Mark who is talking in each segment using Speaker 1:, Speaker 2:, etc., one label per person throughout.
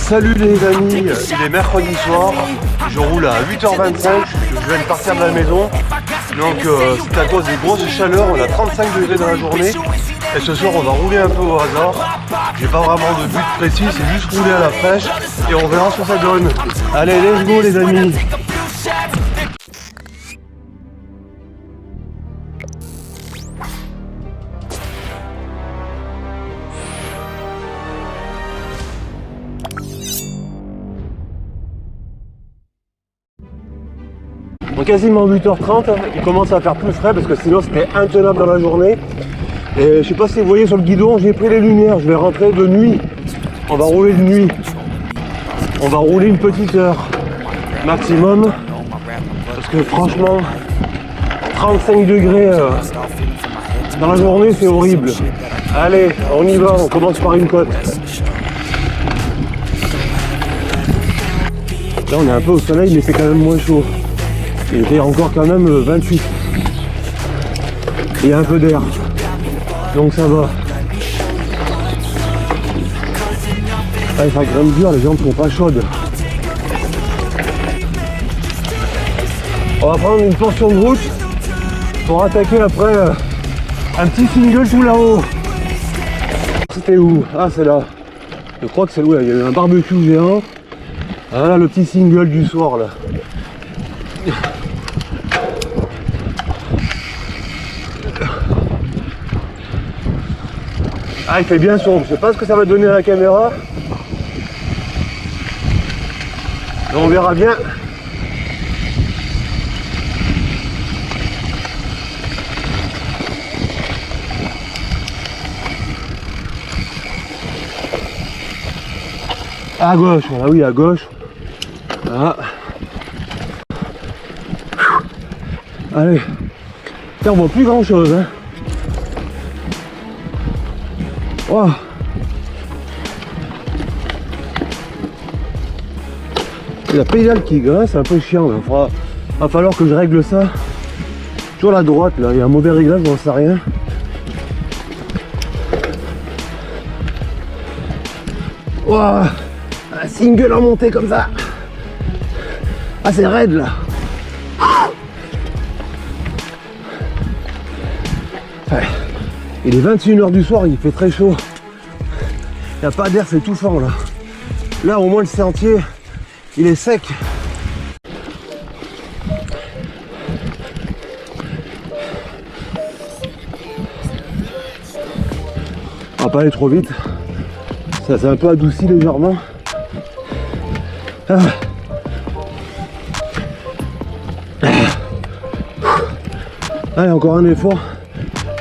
Speaker 1: Salut les amis, il est mercredi soir, je roule à 8h25, je viens de partir de la maison. Donc c'est à cause des grosses chaleurs, on a 35 degrés dans la journée. Et ce soir on va rouler un peu au hasard. J'ai pas vraiment de but précis, c'est juste rouler à la fraîche et on verra ce que ça donne. Allez, let's go les amis. Quasiment 8h30, il commence à faire plus frais parce que sinon c'était intenable dans la journée. Et je sais pas si vous voyez sur le guidon, j'ai pris les lumières, je vais rentrer de nuit. On va rouler de nuit. On va rouler une petite heure maximum. Parce que franchement, 35 degrés dans la journée c'est horrible. Allez, on y va, on commence par une côte. Là on est un peu au soleil mais c'est quand même moins chaud. Il était encore quand même 28. Il y a un peu d'air. Donc ça va. Ah, ça grimpe dur, les jambes sont pas chaudes. On va prendre une portion de route pour attaquer après un petit single tout là-haut. C'était où? Ah c'est là. Je crois que c'est là. Il y a eu un barbecue géant. Ah là le petit single du soir là. Ah il fait bien sombre, je sais pas ce que ça va donner à la caméra. Mais on verra bien. À gauche, voilà, oui à gauche. Voilà. Allez. Tiens, on voit plus grand chose hein. Wow. La pédale qui grince, c'est un peu chiant. Il va falloir que je règle ça. Sur la droite, là, il y a un mauvais réglage, j'en sais rien. Wow. Un single en montée comme ça. Ah, c'est raide là. Ouais. Il est 21h du soir, il fait très chaud. Il n'y a pas d'air, c'est étouffant là. Là au moins le sentier, il est sec. On va pas aller trop vite. Ça s'est un peu adouci légèrement. Ah. Allez, encore un effort.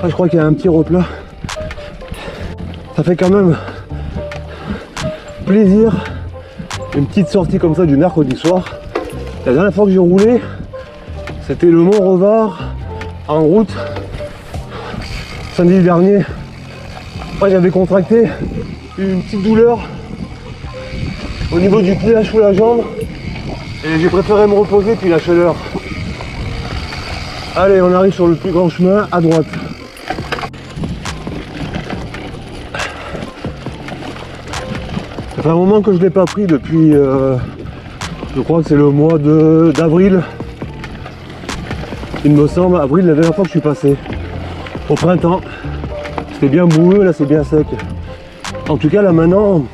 Speaker 1: Ah, je crois qu'il y a un petit replat. Ça fait quand même plaisir. Une petite sortie comme ça du mercredi soir. La dernière fois que j'ai roulé, c'était le Mont Revard en route samedi dernier. Moi j'avais contracté une petite douleur au niveau du pied sous la jambe et j'ai préféré me reposer puis la chaleur. Allez, on arrive sur le plus grand chemin à droite. Ça fait un moment que je ne l'ai pas pris depuis, je crois que c'est le mois d'avril. Il me semble, avril, la dernière fois que je suis passé. Au printemps. C'était bien boueux, là c'est bien sec. En tout cas là maintenant,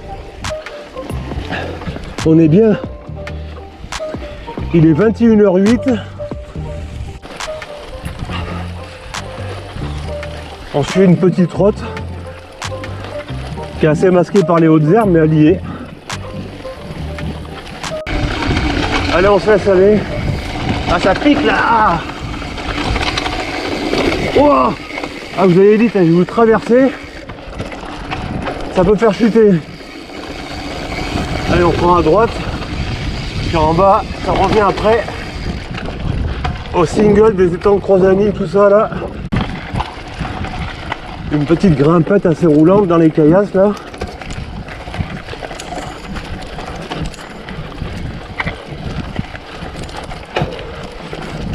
Speaker 1: on est bien. Il est 21h08. On suit une petite route qui est assez masquée par les hautes herbes, mais elle y est. Allez, on se laisse aller. Ah, ça pique là. Ah, oh, ah vous avez dit, je vais vous traverser. Ça peut faire chuter. Allez, on prend à droite. Puis en bas, ça revient après au single des étangs de Crozani, tout ça là. Une petite grimpette assez roulante dans les caillasses là.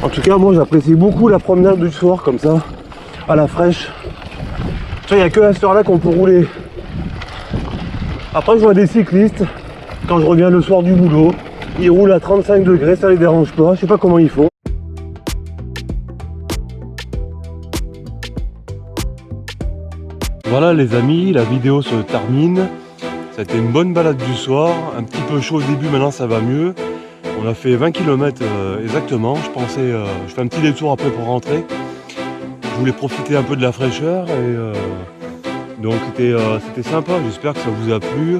Speaker 1: En tout cas moi j'apprécie beaucoup la promenade du soir comme ça, à la fraîche. Il n'y a que à cette heure là qu'on peut rouler. Après je vois des cyclistes, Quand je reviens le soir du boulot, ils roulent à 35 degrés, ça les dérange pas, je sais pas comment ils font. Voilà les amis, la vidéo se termine. Ça a été une bonne balade du soir, un petit peu chaud au début, maintenant ça va mieux. On a fait 20 km exactement, je fais un petit détour après pour rentrer. Je voulais profiter un peu de la fraîcheur et donc c'était sympa, j'espère que ça vous a plu.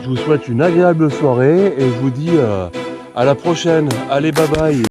Speaker 1: Je vous souhaite une agréable soirée et je vous dis à la prochaine. Allez, bye bye.